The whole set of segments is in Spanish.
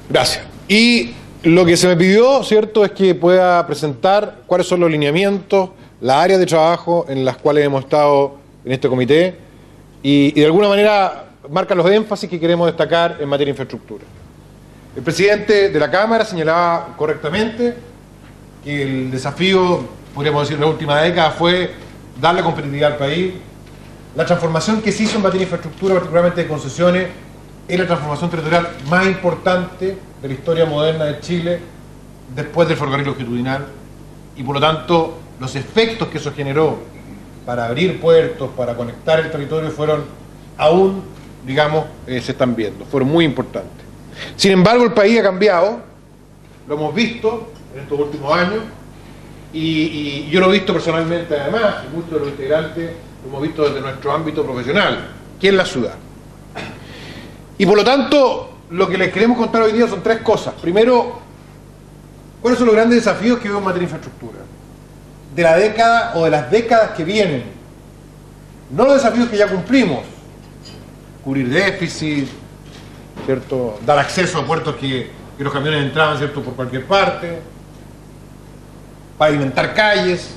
Gracias. Y lo que se me pidió, ¿cierto?, es que pueda presentar cuáles son los lineamientos, las áreas de trabajo en las cuales hemos estado en este comité y de alguna manera marca los énfasis que queremos destacar en materia de infraestructura. El presidente de la Cámara señalaba correctamente que el desafío, podríamos decir, de la última década fue darle competitividad al país. La transformación que se hizo en materia de infraestructura, particularmente de concesiones, es la transformación territorial más importante de la historia moderna de Chile después del ferrocarril longitudinal y por lo tanto los efectos que eso generó para abrir puertos, para conectar el territorio fueron aún, digamos, se están viendo, fueron muy importantes. Sin embargo, el país ha cambiado, lo hemos visto en estos últimos años y yo lo he visto personalmente además, y muchos de los integrantes lo hemos visto desde nuestro ámbito profesional, que es la ciudad. Y por lo tanto, lo que les queremos contar hoy día son tres cosas. Primero, ¿cuáles son los grandes desafíos que veo en materia de infraestructura? De la década o de las décadas que vienen. No los desafíos que ya cumplimos. Cubrir déficit, ¿cierto? Dar acceso a puertos que los camiones entraban, ¿cierto?, por cualquier parte. Pavimentar calles.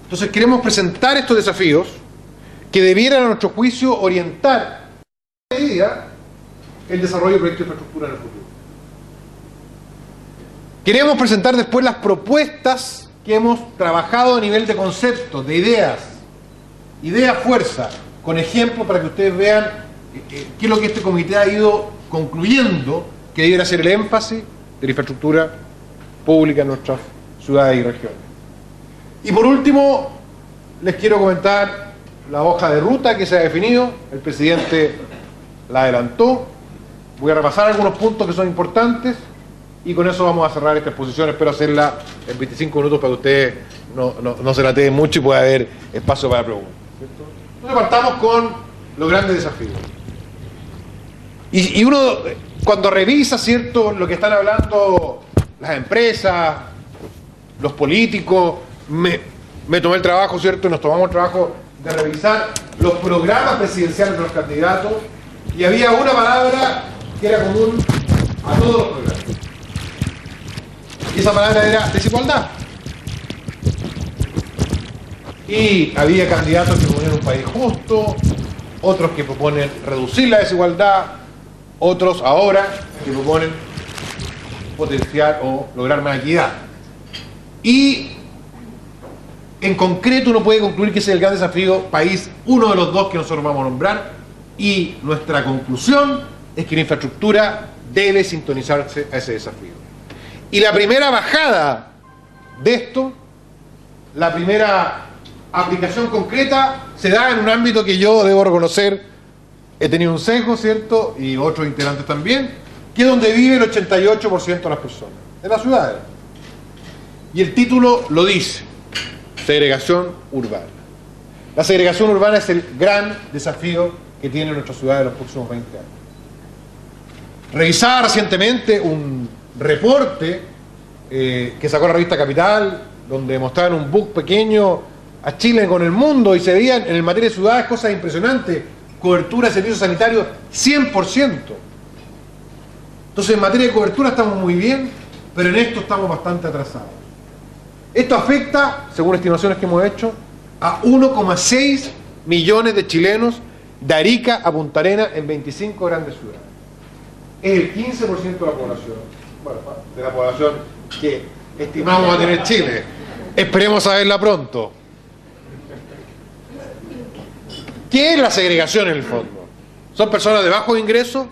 Entonces queremos presentar estos desafíos que debieran, a nuestro juicio, orientar en medida el desarrollo de proyectos de infraestructura en el futuro. Queremos presentar después las propuestas que hemos trabajado a nivel de conceptos, de ideas fuerza, con ejemplos para que ustedes vean qué es lo que este comité ha ido concluyendo que debiera ser el énfasis de la infraestructura pública en nuestras ciudades y regiones. Y por último, les quiero comentar la hoja de ruta que se ha definido, el presidente la adelantó. Voy a repasar algunos puntos que son importantes y con eso vamos a cerrar esta exposición. Espero hacerla en 25 minutos para que ustedes no se la teen mucho y pueda haber espacio para preguntas, ¿cierto? Entonces partamos con los grandes desafíos. Y uno, cuando revisa, ¿cierto?, lo que están hablando las empresas, los políticos, me tomé el trabajo, ¿cierto?, y nos tomamos el trabajo de revisar los programas presidenciales de los candidatos y había una palabra que era común a todos los programas. Y esa palabra era desigualdad. Y había candidatos que proponían un país justo, otros que proponen reducir la desigualdad, otros ahora que proponen potenciar o lograr más equidad. Y en concreto uno puede concluir que ese es el gran desafío país, uno de los dos que nosotros vamos a nombrar, y nuestra conclusión es que la infraestructura debe sintonizarse a ese desafío. Y la primera bajada de esto, la primera aplicación concreta, se da en un ámbito que yo debo reconocer, he tenido un sesgo, ¿cierto?, y otros integrantes también, que es donde vive el 88% de las personas, en las ciudades. Y el título lo dice, segregación urbana. La segregación urbana es el gran desafío que tiene nuestra ciudad en los próximos 20 años. Revisaba recientemente un reporte que sacó la revista Capital, donde mostraban un book pequeño a Chile con el mundo y se veían en materia de ciudades cosas impresionantes, cobertura de servicios sanitarios 100%. Entonces en materia de cobertura estamos muy bien, pero en esto estamos bastante atrasados. Esto afecta, según estimaciones que hemos hecho, a 1,6 millones de chilenos de Arica a Punta Arenas en 25 grandes ciudades. Es el 15% de la población, bueno, de la población que estimamos va a tener Chile. Esperemos a verla pronto. ¿Qué es la segregación en el fondo? Son personas de bajos ingresos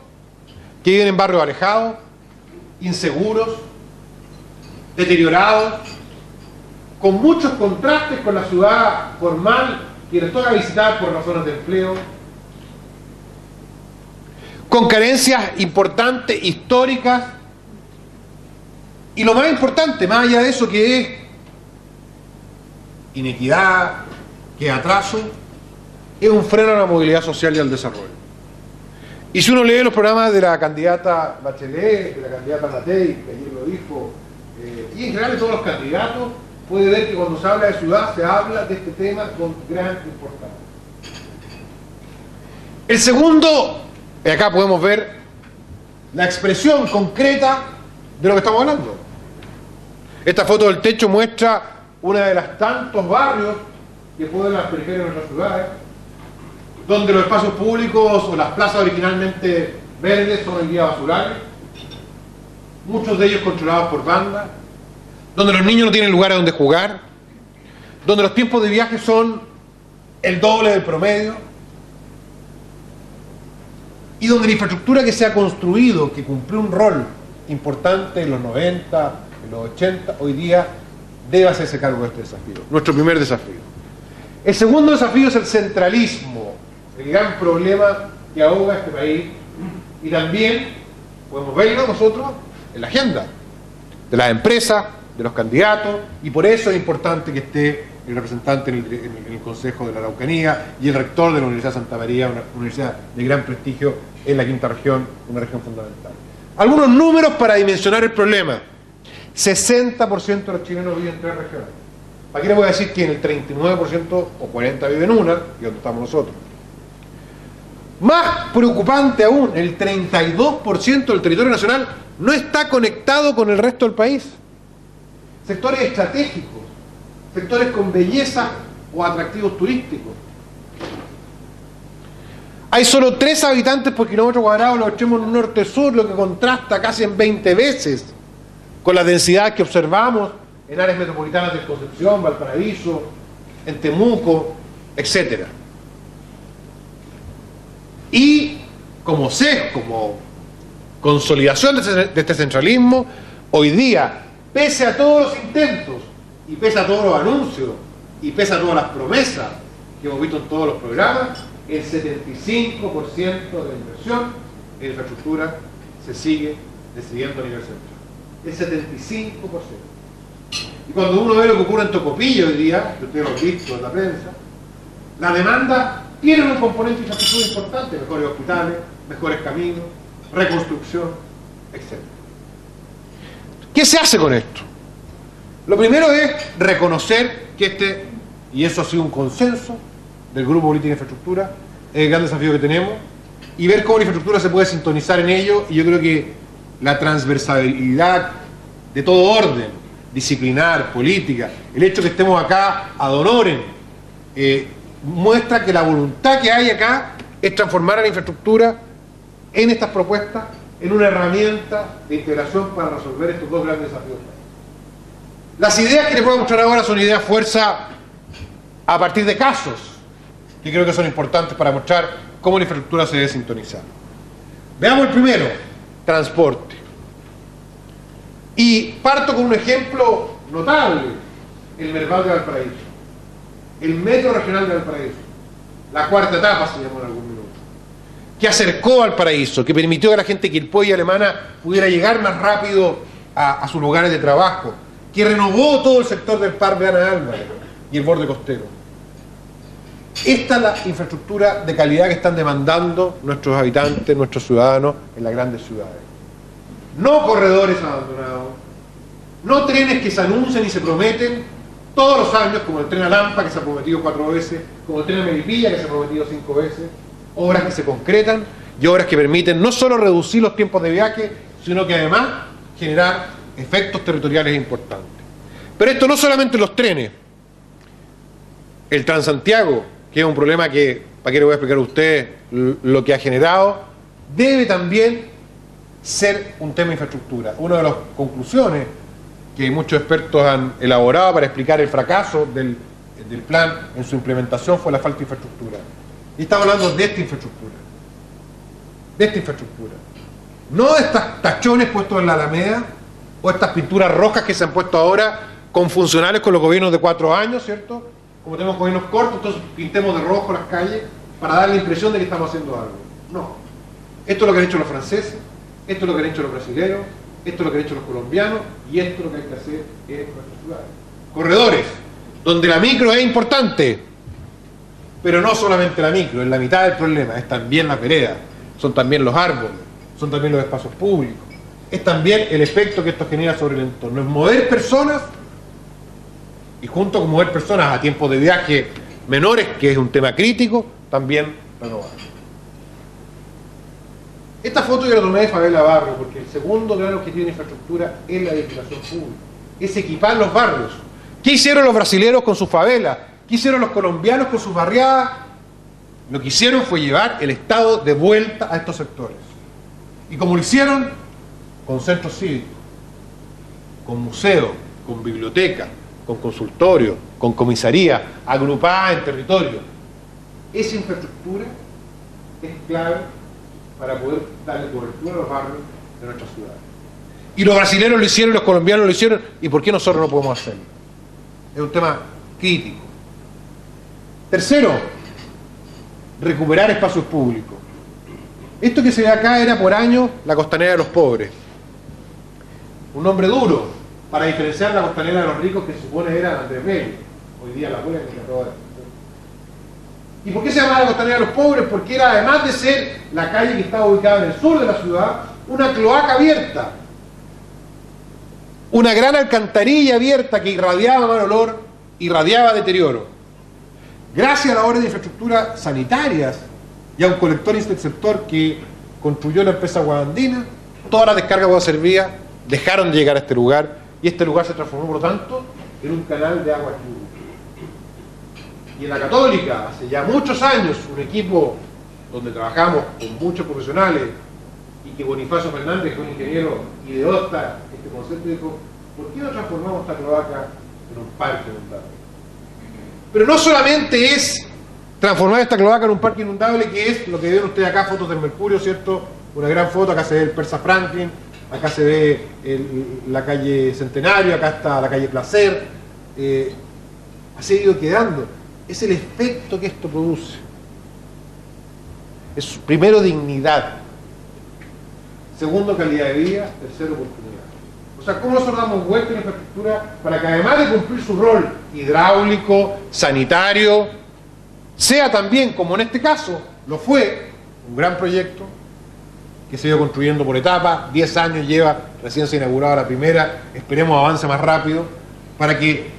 que viven en barrios alejados, inseguros, deteriorados, con muchos contrastes con la ciudad formal que les toca visitar por razones de empleo, con carencias importantes, históricas, y lo más importante, más allá de eso, que es inequidad, que es atraso, es un freno a la movilidad social y al desarrollo. Y si uno lee los programas de la candidata Bachelet, de la candidata Matei, que ayer lo dijo, y en general de todos los candidatos, puede ver que cuando se habla de ciudad se habla de este tema con gran importancia. El segundo, acá podemos ver la expresión concreta de lo que estamos hablando. Esta foto del techo muestra una de las tantos barrios que pueden las periferias de nuestras ciudades, donde los espacios públicos o las plazas originalmente verdes son hoy día basurales, muchos de ellos controlados por bandas, donde los niños no tienen lugares donde jugar, donde los tiempos de viaje son el doble del promedio, y donde la infraestructura que se ha construido, que cumplió un rol importante en los 90, en los 80, hoy día debe hacerse cargo de este desafío, nuestro primer desafío. El segundo desafío es el centralismo, el gran problema que ahoga a este país, y también podemos verlo nosotros en la agenda de las empresas, de los candidatos, y por eso es importante que esté el representante en el Consejo de la Araucanía y el rector de la Universidad de Santa María, una universidad de gran prestigio en la quinta región, una región fundamental. Algunos números para dimensionar el problema. 60% de los chilenos viven en 3 regiones. Aquí les voy a decir que en el 39% o 40% viven en una, y donde estamos nosotros. Más preocupante aún, el 32% del territorio nacional no está conectado con el resto del país. Sectores estratégicos, sectores con belleza o atractivos turísticos. Hay solo 3 habitantes por kilómetro cuadrado en los extremos norte-sur, lo que contrasta casi en 20 veces con la densidad que observamos en áreas metropolitanas de Concepción, Valparaíso, en Temuco, etc. Y como consolidación de este centralismo, hoy día, pese a todos los intentos, y pese a todos los anuncios, y pese a todas las promesas que hemos visto en todos los programas, el 75% de la inversión en infraestructura se sigue decidiendo a nivel central. El 75%. Y cuando uno ve lo que ocurre en Tocopilla hoy día, que ustedes lo han visto en la prensa, la demanda tiene un componente de infraestructura importante: mejores hospitales, mejores caminos, reconstrucción, etc. ¿Qué se hace con esto? Lo primero es reconocer que y eso ha sido un consenso del Grupo Política de Infraestructura, es el gran desafío que tenemos, y ver cómo la infraestructura se puede sintonizar en ello, y yo creo que la transversalidad de todo orden, disciplinar, política, el hecho que estemos acá ad honorem, muestra que la voluntad que hay acá es transformar a la infraestructura en estas propuestas en una herramienta de integración para resolver estos dos grandes desafíos. Las ideas que les voy a mostrar ahora son ideas fuerza a partir de casos que creo que son importantes para mostrar cómo la infraestructura se debe sintonizar. Veamos el primero: transporte. Y parto con un ejemplo notable: el Merval de Valparaíso, el Metro Regional de Valparaíso, la cuarta etapa se llamó en algún minuto, que acercó a Valparaíso, que permitió que la gente quilpué y alemana pudiera llegar más rápido a sus lugares de trabajo, que renovó todo el sector del Parque Ana Álvarez y el borde costero. Esta es la infraestructura de calidad que están demandando nuestros habitantes, nuestros ciudadanos en las grandes ciudades. No corredores abandonados, no trenes que se anuncian y se prometen todos los años, como el tren a Lampa, que se ha prometido 4 veces, como el tren a Melipilla, que se ha prometido 5 veces, obras que se concretan y obras que permiten no solo reducir los tiempos de viaje, sino que además generar efectos territoriales importantes. Pero esto no solamente los trenes. El Transantiago, que es un problema que, ¿para qué le voy a explicar a ustedes lo que ha generado?, debe también ser un tema de infraestructura. Una de las conclusiones que muchos expertos han elaborado para explicar el fracaso del plan en su implementación fue la falta de infraestructura. Y estamos hablando de esta infraestructura. De esta infraestructura. No de estos tachones puestos en la Alameda, o estas pinturas rojas que se han puesto ahora con funcionales con los gobiernos de 4 años, ¿cierto? Como tenemos gobiernos cortos, entonces pintemos de rojo las calles para dar la impresión de que estamos haciendo algo. No. Esto es lo que han hecho los franceses, esto es lo que han hecho los brasileños, esto es lo que han hecho los colombianos, y esto es lo que hay que hacer en nuestras ciudades. Corredores, donde la micro es importante, pero no solamente la micro, es la mitad del problema, es también la vereda, son también los árboles, son también los espacios públicos, es también el efecto que esto genera sobre el entorno. Es mover personas, y junto con mover personas a tiempos de viaje menores, que es un tema crítico, también renovar. Esta foto yo la tomé de Favela Barrio, porque el segundo gran objetivo de infraestructura es la edificación pública, es equipar los barrios. ¿Qué hicieron los brasileños con sus favelas? ¿Qué hicieron los colombianos con sus barriadas? Lo que hicieron fue llevar el Estado de vuelta a estos sectores. Y como lo hicieron, con centros cívicos, con museos, con biblioteca, con consultorio, con comisaría, agrupada en territorio. Esa infraestructura es clave para poder darle cobertura a los barrios de nuestras ciudades. Y los brasileños lo hicieron, los colombianos lo hicieron, ¿y por qué nosotros no podemos hacerlo? Es un tema crítico. Tercero, recuperar espacios públicos. Esto que se ve acá era por años la costanera de los pobres. Un nombre duro para diferenciar la costanera de los ricos, que se supone era Andrés Bello. Hoy día la pueden encontrar. ¿Y por qué se llamaba la costanera de los pobres? Porque era, además de ser la calle que estaba ubicada en el sur de la ciudad, una cloaca abierta. Una gran alcantarilla abierta que irradiaba mal olor, irradiaba deterioro. Gracias a la obra de infraestructuras sanitarias y a un colector interceptor que construyó la empresa Guadandina, todas las descargas de agua servidas dejaron de llegar a este lugar, y este lugar se transformó, por lo tanto, en un canal de agua lluvia. Y en la Católica, hace ya muchos años, un equipo donde trabajamos con muchos profesionales, y que Bonifacio Fernández, que es un ingeniero, ideó este concepto, y dijo: ¿por qué no transformamos esta cloaca en un parque inundable? Pero no solamente es transformar esta cloaca en un parque inundable, que es lo que ven ustedes acá, fotos del Mercurio, ¿cierto? Una gran foto, acá se ve el Persa Franklin, acá se ve la calle Centenario, acá está la calle Placer, ha seguido quedando. Es el efecto que esto produce. Es primero dignidad, segundo calidad de vida, tercero oportunidad. O sea, ¿cómo nosotros damos vuelta en la infraestructura para que, además de cumplir su rol hidráulico, sanitario, sea también, como en este caso lo fue, un gran proyecto que se ha ido construyendo por etapas? 10 años lleva, recién se ha inaugurado la primera, esperemos avance más rápido, para que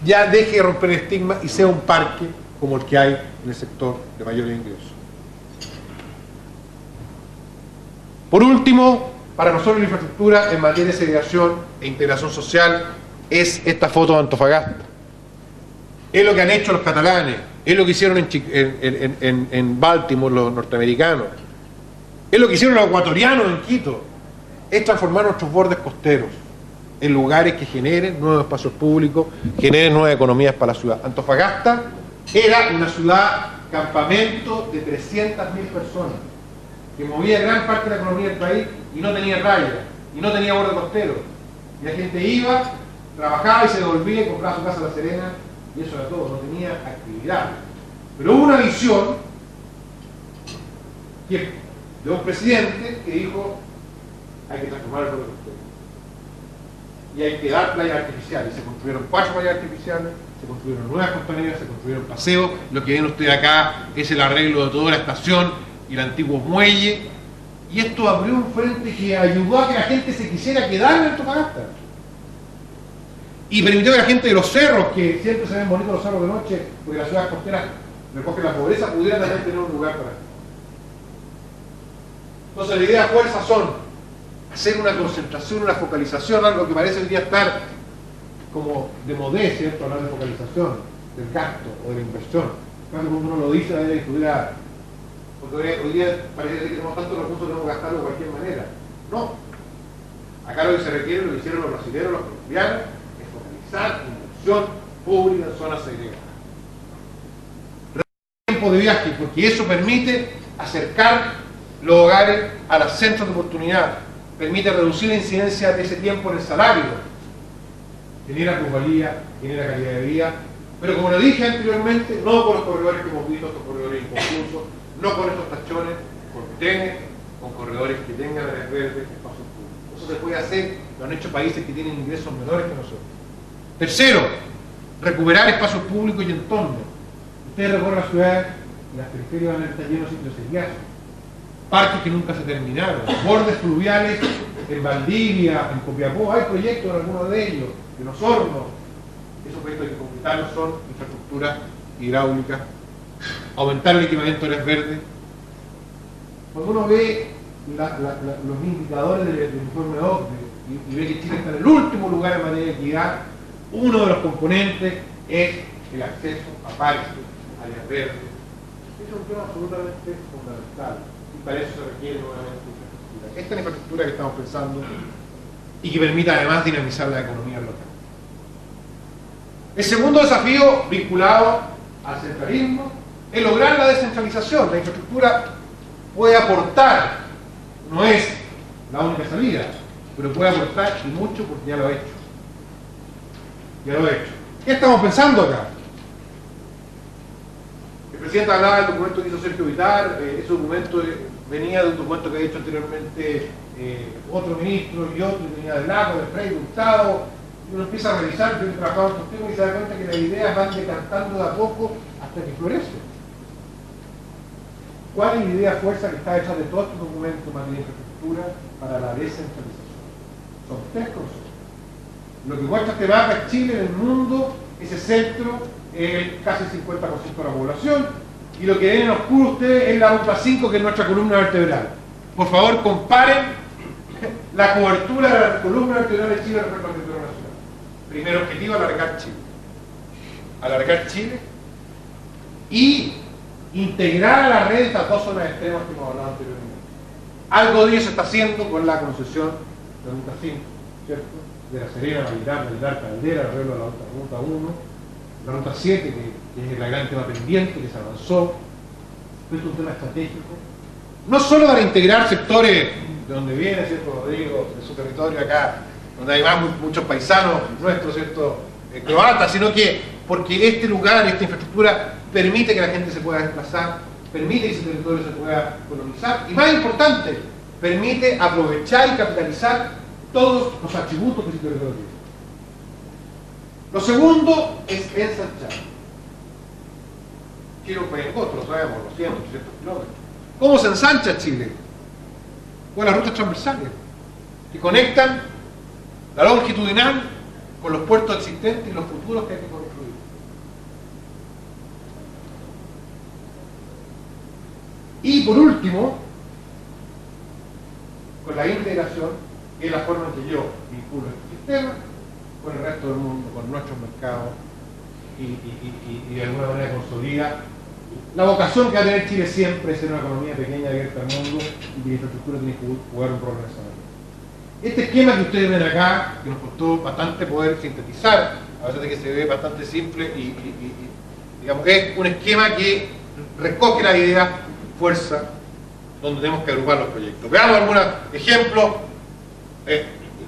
ya deje de romper el estigma y sea un parque como el que hay en el sector de mayores ingresos. Por último, para nosotros la infraestructura en materia de segregación e integración social es esta foto de Antofagasta. Es lo que han hecho los catalanes, es lo que hicieron en Baltimore los norteamericanos, es lo que hicieron los ecuatorianos en Quito, es transformar nuestros bordes costeros en lugares que generen nuevos espacios públicos, generen nuevas economías para la ciudad. Antofagasta era una ciudad campamento de 300.000 personas, que movía gran parte de la economía del país y no tenía raya, y no tenía borde costero. Y la gente iba, trabajaba y se devolvía y compraba su casa en La Serena, y eso era todo, no tenía actividad. Pero hubo una visión de un presidente que dijo: hay que transformar el borde costero. Y hay que dar playas artificiales. Se construyeron 4 playas artificiales, se construyeron nuevas costaneras, se construyeron paseos. Lo que ven ustedes acá es el arreglo de toda la estación y el antiguo muelle. Y esto abrió un frente que ayudó a que la gente se quisiera quedar en Antofagasta. Y permitió que la gente de los cerros, que siempre se ven bonitos los cerros de noche, porque las ciudades costeras recogen la pobreza, pudieran también tener un lugar para esto. Entonces la idea fuerza son hacer una concentración, una focalización, algo que parece hoy día estar como de modé, ¿cierto? Hablar de focalización, del gasto o de la inversión. Cuando uno lo dice, debe estudiar, porque hoy día parece que tenemos tantos recursos que tenemos que gastarlo de cualquier manera. No. Acá lo que se requiere, lo que hicieron los brasileños, los colombianos, es focalizar inversión pública en zonas segregadas. Tiempo de viaje, porque eso permite acercar los hogares a los centros de oportunidad, permite reducir la incidencia de ese tiempo en el salario, genera plusvalía, genera calidad de vida, pero como lo dije anteriormente, no con los corredores que hemos visto, estos corredores inconclusos, no con estos tachones, con trenes, con corredores que tengan áreas verdes, espacios públicos. Eso se puede hacer, lo han hecho países que tienen ingresos menores que nosotros. Tercero, recuperar espacios públicos y entornos. Ustedes recorren las ciudades y las periferias van a estar llenos de servicios, parques que nunca se terminaron, bordes fluviales en Valdivia, en Copiapó, hay proyectos en algunos de ellos, en Los Hornos. Esos proyectos que completarlos son infraestructuras hidráulicas, aumentar el equipamiento de áreas verdes. Cuando uno ve los indicadores del informe OCDE y ve que Chile está en el último lugar en materia de equidad, uno de los componentes es el acceso a parques, áreas verdes. Es un tema absolutamente fundamental y para eso se requiere nuevamente infraestructura. Esta es la infraestructura que estamos pensando y que permita además dinamizar la economía local. El segundo desafío vinculado al centralismo es lograr la descentralización. La infraestructura puede aportar, no es la única salida, pero puede aportar y mucho porque ya lo ha hecho. Ya lo ha hecho. ¿Qué estamos pensando acá? El presidente hablaba del documento que hizo Sergio Vitar. Ese documento venía de un documento que ha hecho anteriormente otro ministro y otro, que venía del Lago, de Frei, de Hurtado. Y uno empieza a revisar, yo he trabajado en estos temas y se da cuenta que las ideas van decantando de a poco hasta que florecen. ¿Cuál es la idea fuerza que está hecha de todos estos documentos en materia de infraestructura para la descentralización? Son tres cosas. Lo que muestra este mapa es Chile en el mundo, ese centro es casi el 50% de la población, y lo que ven en oscuro ustedes es la ruta 5, que es nuestra columna vertebral. Por favor, comparen la cobertura de la columna vertebral de Chile respecto al territorio nacional. Primer objetivo, alargar Chile. Alargar Chile y integrar a la red estas dos zonas extremas que hemos hablado anteriormente. Algo de ello se está haciendo con la concesión de la ruta 5, ¿cierto? De La Serena, Valledar, Caldera, el arreglo de la ruta 1, la ruta 7, que es el gran tema pendiente, que se avanzó. Esto es un tema estratégico. No solo para integrar sectores de donde viene, ¿cierto, Rodrigo? De su territorio acá, donde hay muchos paisanos nuestros, ¿cierto? Croatas, sino que porque este lugar, esta infraestructura, permite que la gente se pueda desplazar, permite que ese territorio se pueda colonizar, y más importante, permite aprovechar y capitalizar todos los atributos que ese territorio tiene. Lo segundo es ensanchar. Chile es un país angosto, lo sabemos, los 100, 200 kilómetros. ¿Cómo se ensancha Chile? Con las rutas transversales, que conectan la longitudinal con los puertos existentes y los futuros que hay que construir. Y por último, con la integración, que es la forma en que yo vinculo este sistema con el resto del mundo, con nuestros mercados y de alguna manera consolida la vocación que va a tener Chile siempre es ser una economía pequeña abierta al mundo y que la infraestructura tiene que jugar un rol en esa manera. Este esquema que ustedes ven acá, que nos costó bastante poder sintetizar, a pesar de que se ve bastante simple digamos, es un esquema que recoge la idea fuerza donde tenemos que agrupar los proyectos. Veamos algunos ejemplos.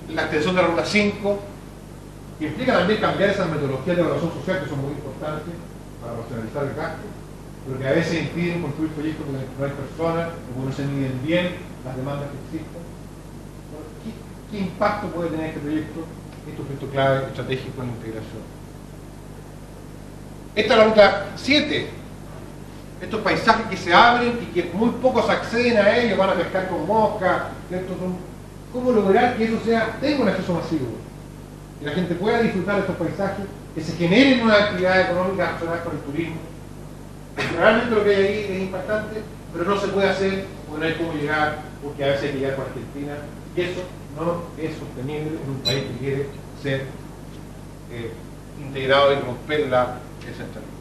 La extensión de la ruta 5, que implica también cambiar esas metodologías de evaluación social que son muy importantes para racionalizar el gasto, pero que a veces impiden construir proyectos donde no hay personas, o no se miden bien las demandas que existen. ¿Qué impacto puede tener este proyecto? Este es un proyecto clave, estratégico en la integración. Esta es la ruta 7. Estos paisajes que se abren y que muy pocos acceden a ellos, van a pescar con mosca, ¿cierto? ¿Cómo lograr que eso tenga un acceso masivo? Que la gente pueda disfrutar de estos paisajes, que se generen nuevas actividades económicas relacionadas con el turismo. Realmente lo que hay ahí es impactante, pero no se puede hacer porque no hay cómo llegar, porque a veces hay que llegar por Argentina, y eso no es sostenible en un país que quiere ser integrado y romper el centralismo.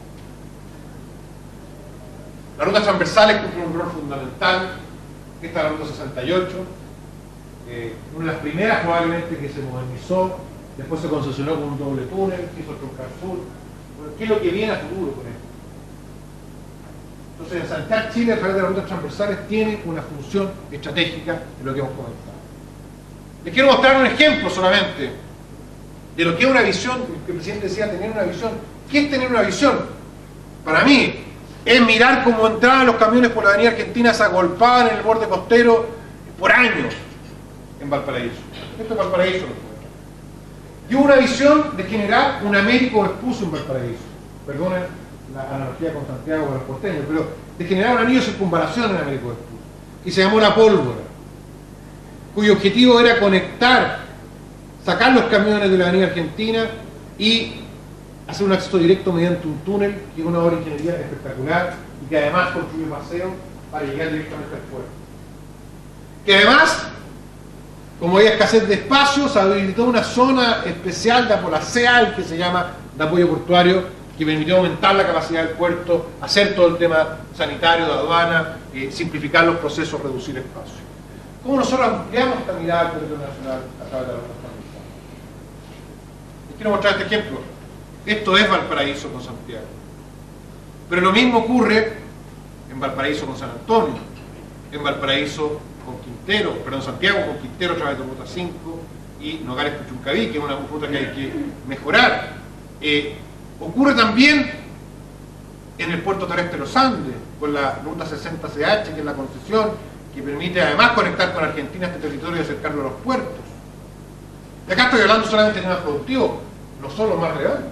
Las rutas transversales cumplen un rol fundamental. Esta es la ruta 68, una de las primeras probablemente que se modernizó, después se concesionó con un doble túnel, hizo el Troncal Sur. Bueno, ¿qué es lo que viene a futuro con esto? Entonces, ensanchar Chile a través de las rutas transversales tiene una función estratégica en lo que hemos comentado. Les quiero mostrar un ejemplo solamente de lo que es una visión, que el presidente decía tener una visión. ¿Qué es tener una visión? Para mí, es mirar cómo entraban los camiones por la avenida Argentina, se agolpaban en el borde costero por años en Valparaíso. Esto es Valparaíso. Y hubo una visión de generar un Américo Vespucio en Valparaíso. Perdonen la analogía con Santiago con los porteños, pero de generar un anillo de circunvalación en Américo Vespucio, que se llamó La Pólvora, cuyo objetivo era conectar, sacar los camiones de la avenida Argentina y hacer un acceso directo mediante un túnel, que es una obra de ingeniería espectacular y que además construye paseo para llegar directamente al puerto. que además, como hay escasez de espacio, se habilitó una zona especial de la CEAL, que se llama de apoyo portuario, que permitió aumentar la capacidad del puerto, hacer todo el tema sanitario, de aduana, simplificar los procesos, reducir espacio. ¿Cómo nosotros ampliamos esta mirada al territorio nacional a través de la ruta transversal? Les quiero mostrar este ejemplo. Esto es Valparaíso con Santiago. Pero lo mismo ocurre en Valparaíso con San Antonio, en Valparaíso con Quintero, perdón, Santiago con Quintero a través de Ruta 5 y Nogales Puchuncaví, que es una ruta que hay que mejorar. Ocurre también en el puerto terrestre de los Andes, con la Ruta 60CH, que es la concesión, que permite además conectar con Argentina este territorio y acercarlo a los puertos. Y acá estoy hablando solamente de temas productivos, no son los más relevantes,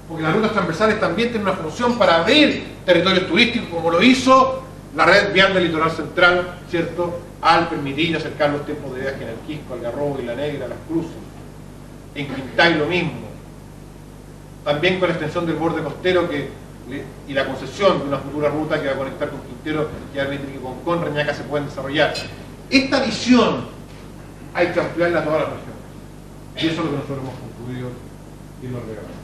porque las rutas transversales también tienen una función para abrir territorios turísticos, como lo hizo la red vial del litoral central, ¿cierto?, al permitir acercar los tiempos de viaje en el Quisco, Algarrobo, Isla Negra, Las Cruces. En Quintay lo mismo. También con la extensión del borde costero y la concesión de una futura ruta que va a conectar con Quintero y a permitir que con Reñaca se puedan desarrollar. Esta visión hay que ampliarla a todas las regiones. Y eso es lo que nosotros hemos concluido y lo regalamos.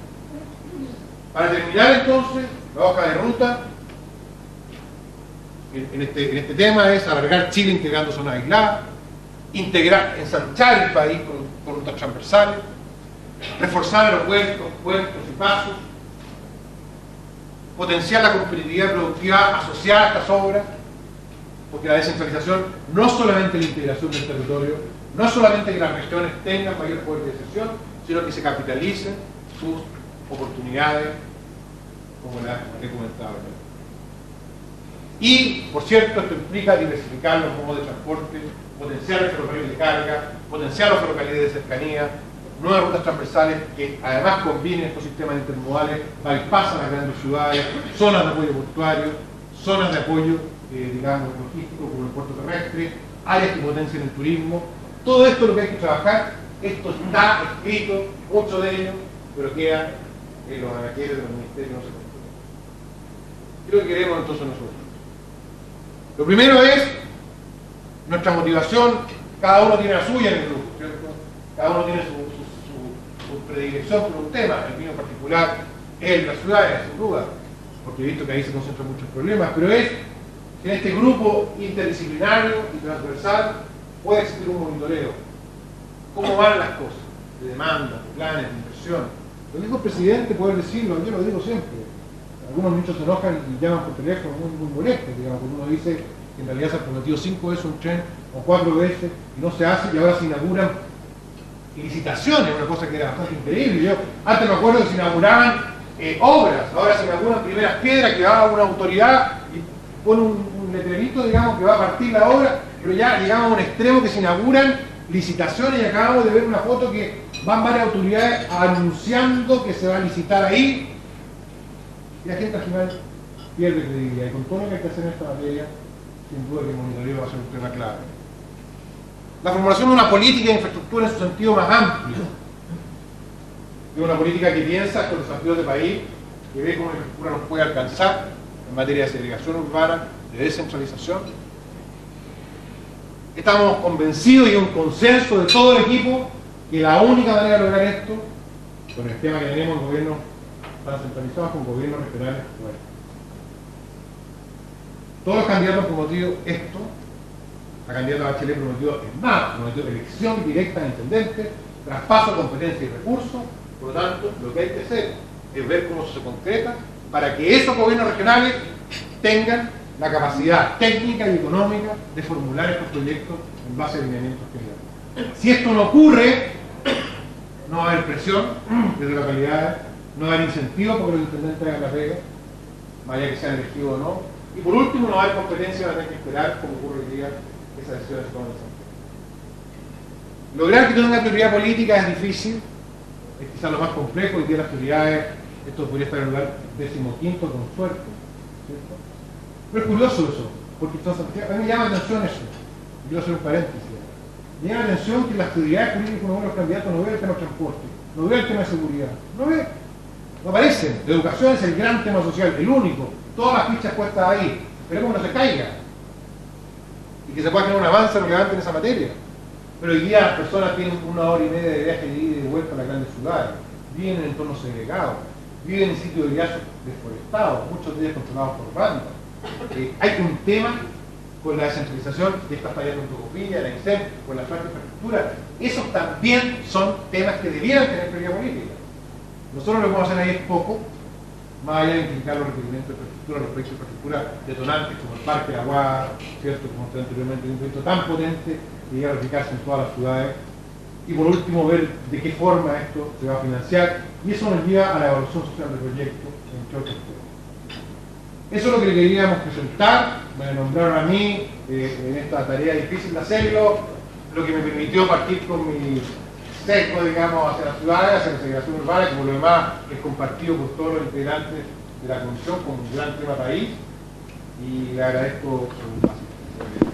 Para terminar entonces, la hoja de ruta en este tema es alargar Chile integrando zonas aisladas, ensanchar el país con rutas transversales, reforzar aeropuertos, puertos y pasos, potenciar la competitividad productiva asociada a estas obras, porque la descentralización no es solamente la integración del territorio, no es solamente que las regiones tengan mayor poder de decisión, sino que se capitalicen sus oportunidades, como las he comentado. Y, por cierto, esto implica diversificar los modos de transporte, potenciar el ferrocarril de carga, potenciar los ferrocarriles de cercanía, nuevas rutas transversales que además combinen estos sistemas intermodales, bypassan las grandes ciudades, zonas de apoyo portuario, zonas de apoyo, digamos, logístico, como el puerto terrestre, áreas que potencien el turismo. Todo esto es lo que hay que trabajar. Esto está escrito, mucho de ello, pero queda en los anaqueles de los ministerios, no se construye. ¿Qué es lo que queremos entonces nosotros? Lo primero es nuestra motivación. Cada uno tiene la suya en el grupo, ¿cierto? Cada uno tiene su predilección por un tema. El mío en particular es el de las ciudades, sin duda, porque he visto que ahí se concentran muchos problemas, pero es que en este grupo interdisciplinario y transversal puede existir un monitoreo. ¿Cómo van las cosas? De demanda, de planes, de inversión. Lo dijo el presidente, poder decirlo, yo lo digo siempre. Algunos ministros se enojan y llaman por teléfono muy molestos, digamos, porque uno dice que en realidad se ha prometido 5 veces un tren o 4 veces y no se hace, y ahora se inauguran licitaciones, una cosa que era bastante increíble. Yo antes me acuerdo que se inauguraban obras, ahora se inauguran primeras piedras, que va una autoridad y pone un letrerito, digamos, que va a partir la obra, pero ya llegamos a un extremo que se inauguran licitaciones y acabamos de ver una foto que van varias autoridades anunciando que se va a licitar ahí, y la gente al final pierde credibilidad. Y con todo lo que hay que hacer en esta materia, sin duda que el monitoreo va a ser un tema clave. La formulación de una política de infraestructura en su sentido más amplio, de una política que piensa con los desafíos de país, que ve cómo la infraestructura nos puede alcanzar en materia de segregación urbana, de descentralización. Estamos convencidos y hay un consenso de todo el equipo que la única manera de lograr esto, con el tema que tenemos en gobiernos tan centralizados como gobiernos regionales, bueno. Todos los candidatos han prometido esto. La candidata Bachelet prometió, es más, prometió elección directa de intendente, traspaso de competencia y recursos. Por lo tanto, lo que hay que hacer es ver cómo se concreta para que esos gobiernos regionales tengan la capacidad técnica y económica de formular estos proyectos en base a lineamientos generales. Si esto no ocurre, no va a haber presión desde la localidad, no va a haber incentivos porque los intendentes hagan la pega, vaya que sean elegidos o no, y por último no va a haber competencia, va a tener que esperar, como ocurre hoy día, que esa decisión se tome en Santiago. Lograr que tenga prioridad política es difícil, es quizás lo más complejo. Hoy día las prioridades, esto podría estar en el lugar 15º con suerte, ¿cierto? Pero es curioso eso, porque a mí me llama la atención eso. Quiero hacer un paréntesis. Me llama la atención que las prioridades políticas de los candidatos no ven el tema de transporte, no ven el tema de seguridad, no aparecen. La educación es el gran tema social, el único. Todas las fichas puestas ahí, pero como no se caiga. y que se pueda generar un avance relevante en esa materia. Pero hoy día las personas tienen 1 hora y media de viaje de ida y de vuelta a las grandes ciudades, viven en entornos segregados, viven en sitios de viajes deforestados, muchos de ellos controlados por bandas. Hay un tema con la descentralización que está fallando en Tocopilla, en la INSEP, con la falta de infraestructura. Esos también son temas que debieran tener prioridad política. Nosotros lo que podemos hacer ahí es poco, más allá de implicar los requerimientos de infraestructura, los proyectos de infraestructura detonantes como el Parque de Agua, ¿cierto? Como usted anteriormente, un proyecto tan potente que llega a replicarse en todas las ciudades. Y por último, ver de qué forma esto se va a financiar. Y eso nos lleva a la evaluación social del proyecto, entre otros temas. Eso es lo que le queríamos presentar. Me nombraron a mí en esta tarea difícil de hacerlo, lo que me permitió partir con mi sesgo, digamos, hacia las ciudades, hacia la segregación urbana, que por lo demás es compartido por todos los integrantes de la comisión como un gran tema país, y le agradezco su paciencia.